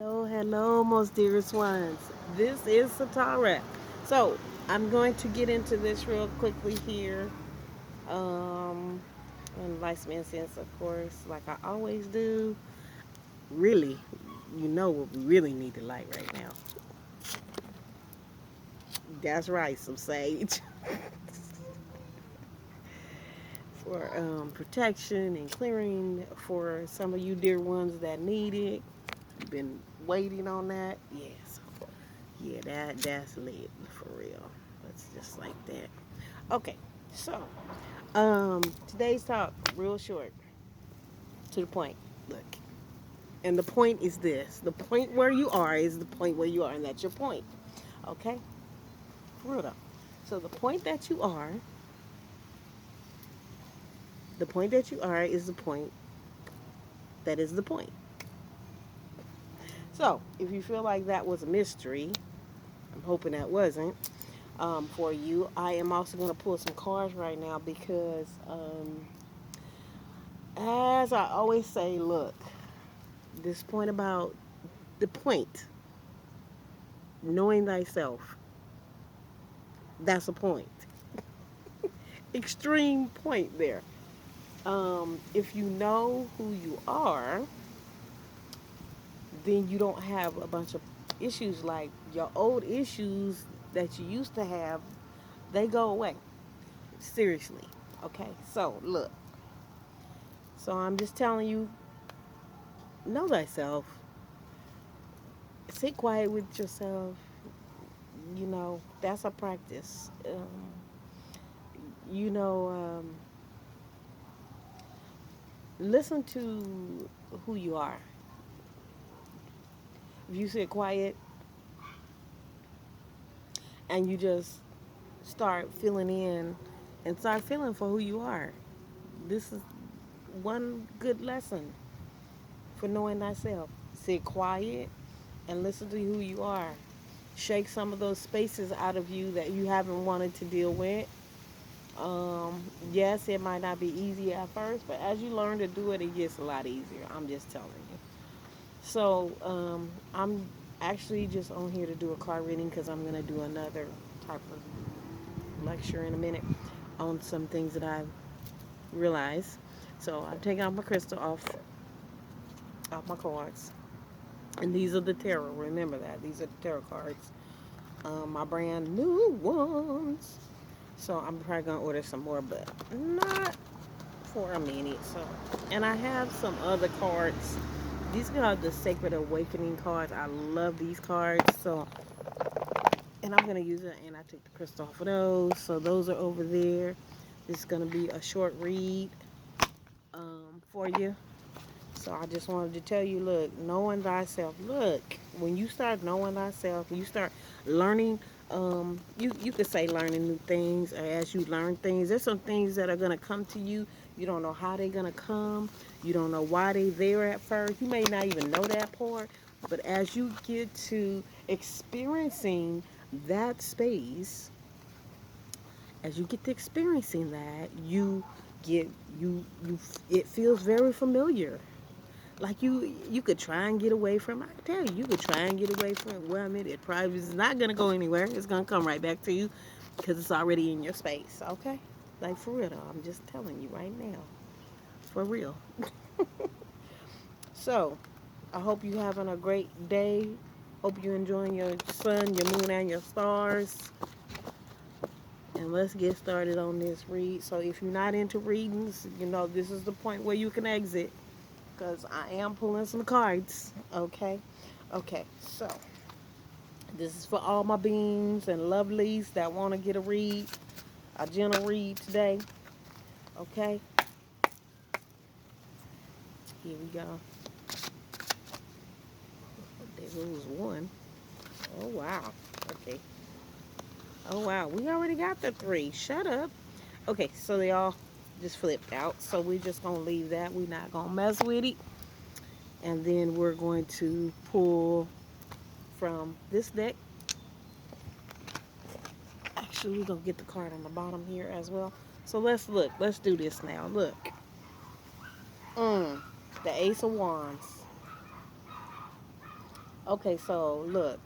Hello, most dearest ones. This is Sitara. So, I'm going to get into this real quickly here. Um, in Lifespan Sense, of course, like I always do. Really, you know what we really need to light right now. That's right, some sage for protection and clearing for some of you dear ones that need it. You've been waiting on that. Yes. Yeah, that's lit for real. It's just like that. Okay, so today's talk real short, to the point. Look, and the point is this: the point where you are is the point where you are, and that's your point. Okay, for real though. So the point that you are is the point that is the point. So if you feel like that was a mystery, I'm hoping that wasn't. For you, I am also going to pull some cards right now because as I always say, look, this point about the point, knowing thyself, that's a point. Extreme point there. If you know who you are, then you don't have a bunch of issues like your old issues that you used to have, they go away. Seriously. Okay, so look. So I'm just telling you, know thyself, sit quiet with yourself. That's a practice. You know, listen to who you are. If you sit quiet and you just start feeling in and start feeling for who you are, this is one good lesson for knowing thyself. Sit quiet and listen to who you are. Shake some of those spaces out of you that you haven't wanted to deal with. Yes, it might not be easy at first, but as you learn to do it, it gets a lot easier. I'm just telling you. So I'm actually just on here to do a card reading because I'm going to do another type of lecture in a minute on some things that I've realized. So I'm taking out my crystal off my cards. And these are the tarot. Remember that. These are the tarot cards. My brand new ones. So I'm probably going to order some more, but not for a minute. So, and I have some other cards. These are the Sacred Awakening cards. I love these cards. So, and I'm gonna use it. And I took the crystal off of those. So those are over there. This is gonna be a short read for you. So I just wanted to tell you, look, knowing thyself. Look, when you start knowing thyself, you start learning. You could say learning new things as you learn things. There's some things that are gonna come to you. You don't know how they're gonna come. You don't know why they're there at first. You may not even know that part. But as you get to experiencing that space, as you get to experiencing that, get you it feels very familiar, like you could try and get away from it. I tell you, you could try and get away from it. Well, I mean, it probably is not going to go anywhere. It's going to come right back to you because it's already in your space. Okay, like for real though, I'm just telling you right now, for real. So I hope you having a great day. Hope you enjoying your sun, your moon, and your stars. And let's get started on this read. So if you're not into readings, this is the point where you can exit because I am pulling some cards. Okay. Okay. So this is for all my beings and lovelies that want to get a read, a gentle read today. Okay. Here we go. There goes one. Oh wow. Okay. Oh wow. We already got the three. Shut up. Okay. So they all just flipped out. So we're just gonna leave that. We're not gonna mess with it. And then we're going to pull from this deck. Actually, we're going to get the card on the bottom here as well. So let's look. Let's do this now. Look. The Ace of Wands. Okay, so look,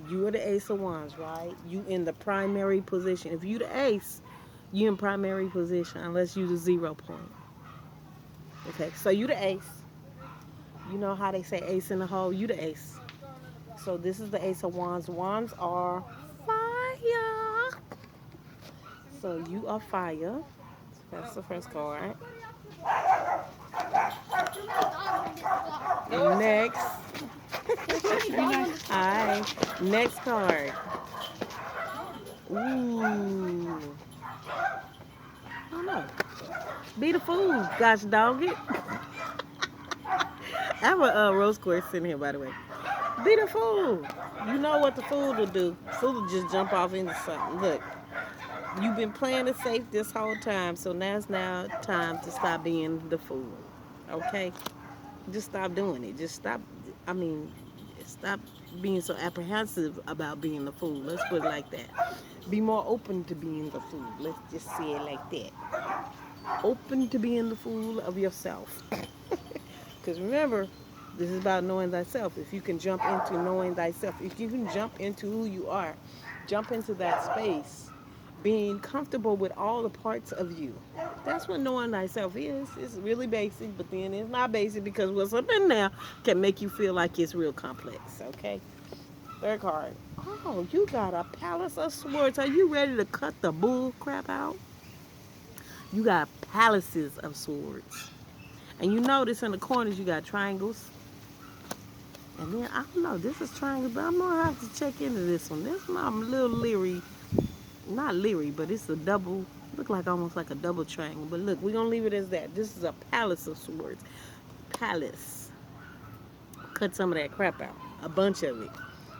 you are the ace of wands, right? You in the primary position. If you the ace, you in primary position unless you the 0 point. Okay, so you the ace. You know how they say ace in the hole? You the ace. So this is the ace of wands. Wands are fire. So you are fire. That's the first card. Next. Hi. Next card. Ooh. I don't know. Be the fool. Gosh dog it. I have a rose quartz sitting here, by the way. Be the fool. You know what the fool will do. Fool will just jump off into something. Look, you've been playing it safe this whole time, so now time to stop being the fool. Okay? Just stop doing it. Just stop. I mean, stop being so apprehensive about being the fool. Let's put it like that. Be more open to being the fool. Let's just say it like that. Open to being the fool of yourself. Because remember, this is about knowing thyself. If you can jump into knowing thyself, if you can jump into who you are, jump into that space, being comfortable with all the parts of you. That's what knowing thyself is. It's really basic, but then it's not basic because what's up in there can make you feel like it's real complex. Okay? Third card. Oh, you got a palace of swords. Are you ready to cut the bull crap out? You got palaces of swords. And you notice in the corners you got triangles. And then I don't know, this is triangle, but I'm gonna have to check into this one. This one I'm a little leery. Not leery, but it's a double, look like almost like a double triangle. But look, we're gonna leave it as that. This is a palace of swords. Palace. Cut some of that crap out. A bunch of it.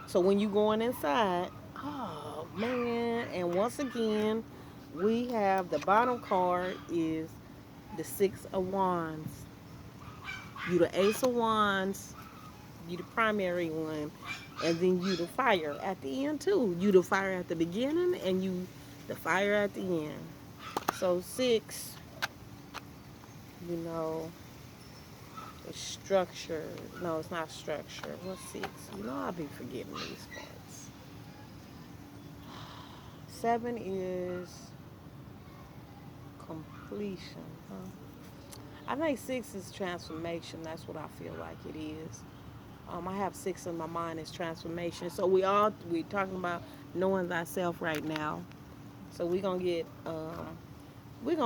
So when you going inside, oh man, and once again, we have the bottom card is the Six of Wands. You the Ace of Wands, you the primary one, and then you the fire at the end too. You the fire at the beginning and you the fire at the end. So six, you know, it's structure. No, it's not structure. What's six? You know I'll be forgetting these parts. Seven is completion. Huh? I think six is transformation. That's what I feel like it is. I have six in my mind as transformation. So we're talking about knowing thyself right now. So we're gonna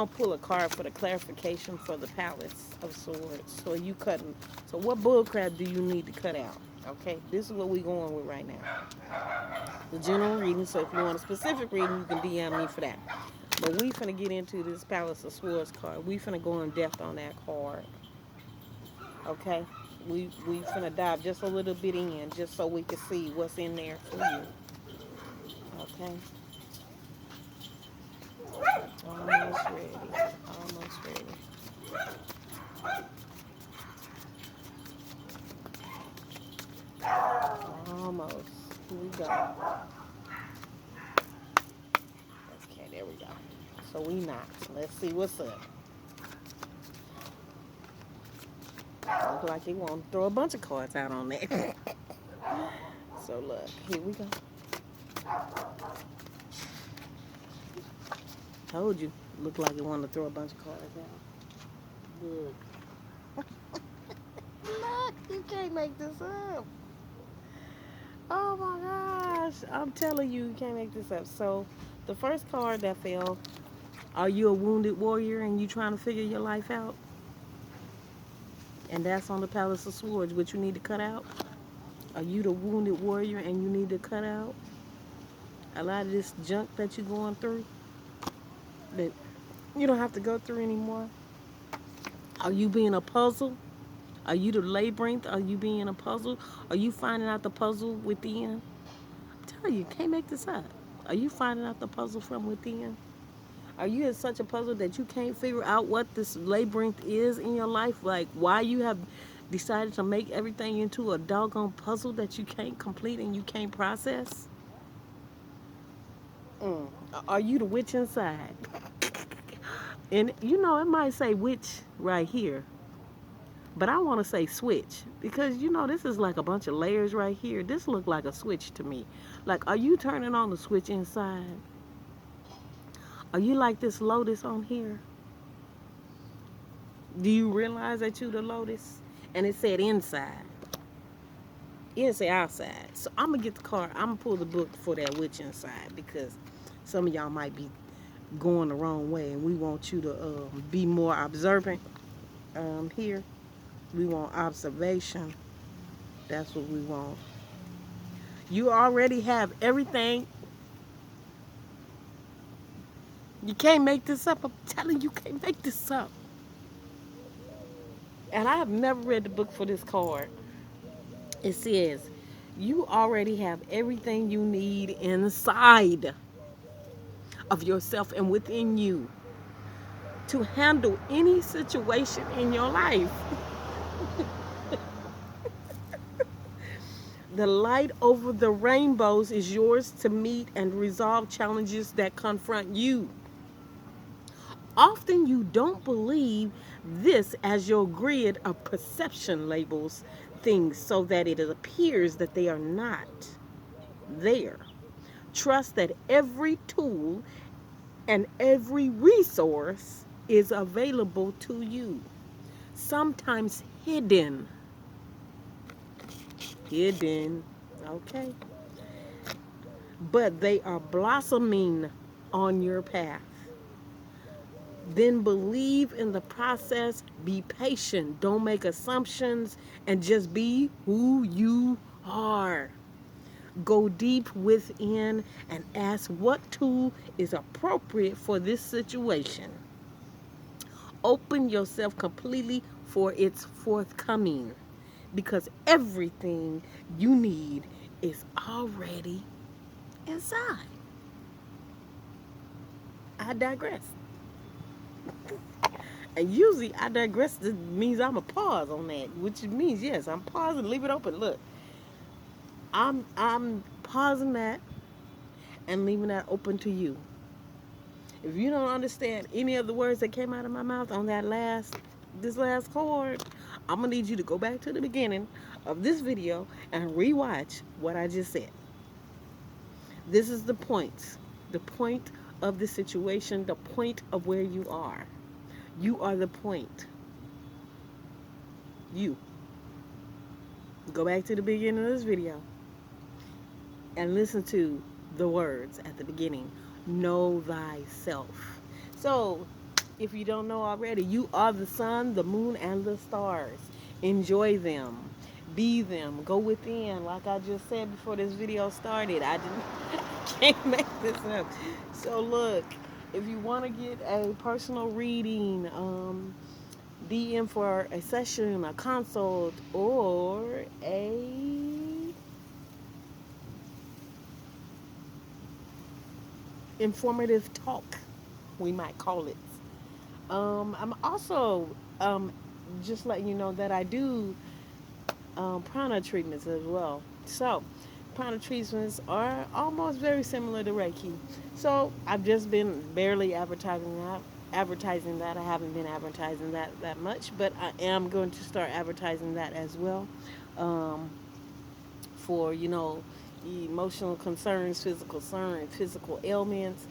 pull a card for the clarification for the palace of swords. So you cutting. So what bullcrap do you need to cut out? Okay, this is what we're going with right now. The general reading. So if you want a specific reading, you can DM me for that. But we finna get into this palace of swords card. We finna go in depth on that card. Okay, we finna dive just a little bit in, just so we can see what's in there for you. Okay, almost ready. Almost ready. Almost. Here we go. Okay, there we go. So we not. Let's see what's up. Look like they want to throw a bunch of cards out on there. So look, here we go. Told you. Look like it wanted to throw a bunch of cards out. Look. Look, you can't make this up. Oh my gosh. I'm telling you, you can't make this up. So the first card that fell, are you a wounded warrior and you trying to figure your life out? And that's on the Palace of Swords, what you need to cut out. Are you the wounded warrior and you need to cut out a lot of this junk that you're going through that you don't have to go through anymore? Are you being a puzzle? Are you the labyrinth? Are you being a puzzle? Are you finding out the puzzle within? I'm telling you, can't make this up. Are you finding out the puzzle from within? Are you in such a puzzle that you can't figure out what this labyrinth is in your life? Like why you have decided to make everything into a doggone puzzle that you can't complete and you can't process? Mm. Are you the witch inside? And you know, it might say witch right here, But I want to say switch because this is like a bunch of layers right here. This look like a switch to me. Like, are you turning on the switch inside? Are you like this lotus on here? Do you realize that you the lotus? And it said inside. It didn't say outside. So I'm gonna get the card. I'm gonna pull the book for that witch inside because some of y'all might be going the wrong way, and we want you to be more observant. Here, we want observation. That's what we want. You already have everything. You can't make this up. I'm telling you, you can't make this up. And I have never read the book for this card. It says, you already have everything you need inside of yourself and within you to handle any situation in your life. The light over the rainbows is yours to meet and resolve challenges that confront you. Often you don't believe this as your grid of perception labels things so that it appears that they are not there. Trust that every tool and every resource is available to you, sometimes hidden. Okay. But they are blossoming on your path. Then believe in the process, be patient, don't make assumptions, and just be who you are. Go deep within and ask what tool is appropriate for this situation. Open yourself completely for its forthcoming because everything you need is already inside. I digress. And usually I digress means I'm a pause on that, which means yes, I'm pausing, leave it open. Look, I'm pausing that and leaving that open to you. If you don't understand any of the words that came out of my mouth on this last chord, I'm gonna need you to go back to the beginning of this video and rewatch what I just said. This is the point of the situation, the point of where you are. You are the point. You. Go back to the beginning of this video and listen to the words at the beginning. Know thyself. So, if you don't know already, you are the sun, the moon, and the stars. Enjoy them. Be them. Go within. Like I just said before this video started, I can't make this up. So look, if you want to get a personal reading, DM for a session, a consult, or a informative talk, we might call it. I'm also just letting you know that I do prana treatments as well. So prana treatments are almost very similar to Reiki. So I've just been barely advertising that. I haven't been advertising that much, but I am going to start advertising that as well. For emotional concerns, physical ailments,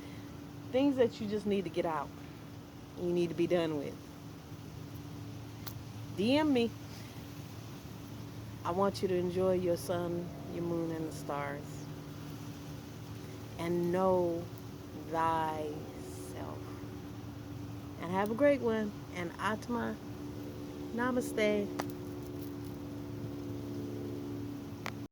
things that you just need to get out. You need to be done with. DM me. I want you to enjoy your sun, your moon, and the stars. And know thyself. And have a great one. And Atma, namaste.